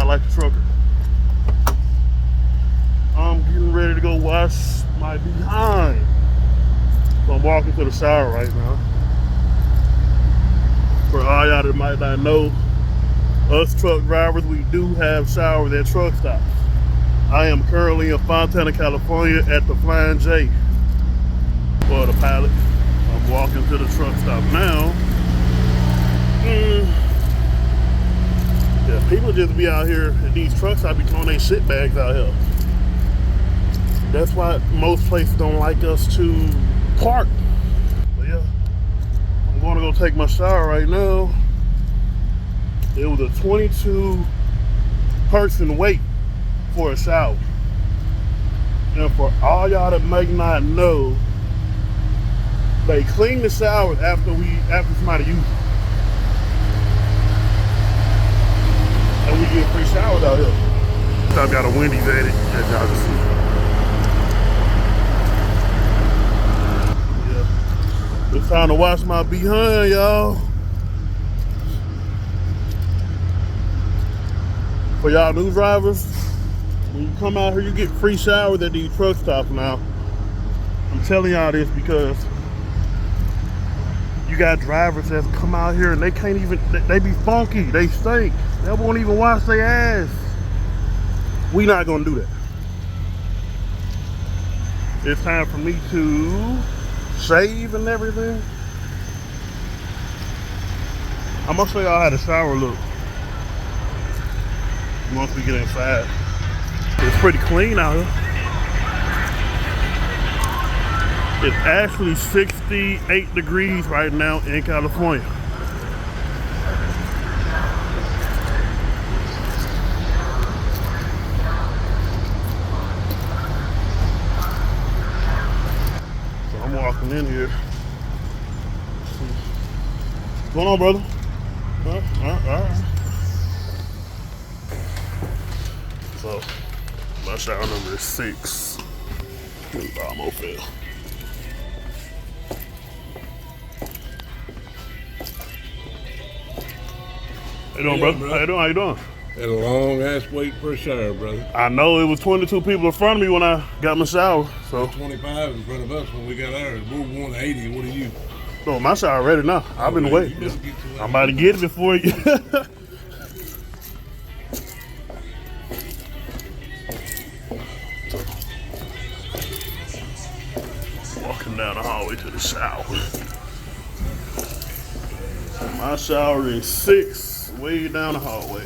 ride like a trucker. I'm getting ready to go wash my behind. So I'm walking to the shower right now. For all y'all that might not know, us truck drivers, we do have showers at truck stops. I am currently in Fontana, California at the Flying J for the Pilot. I'm walking to the truck stop now. Yeah, people just be out here at these trucks. I be throwing their shit bags out here. That's why most places don't like us to park. But yeah, I'm going to go take my shower right now. It was a 22 person wait for a shower. And for all y'all that may not know, they clean the showers after somebody uses it. And we get free showers out here. I've got a Wendy's at it, as y'all can see. Yeah. It's time to wash my behind, y'all. For y'all new drivers, when you come out here, you get free showers at these truck stops now. I'm telling y'all this because you got drivers that come out here and they can't even, they be funky, they stink. They won't even wash their ass. We not gonna do that. It's time for me to shave and everything. I'm gonna show y'all how the shower look once we get inside. It's pretty clean out here. It's actually 68 degrees right now in California. So I'm walking in here. What's going on, brother? All right. So my shower number is 6. I almost fell. How you doing, brother? How you doing? How you doing? Had a long ass wait for a shower, brother. I know it was 22 people in front of me when I got my shower. So 25 in front of us when we got ours. We're 180. What are you? no, my shower ready now. I've been waiting. I'm about to get it before you. Walking down the hallway to the shower. My shower is 6, way down the hallway.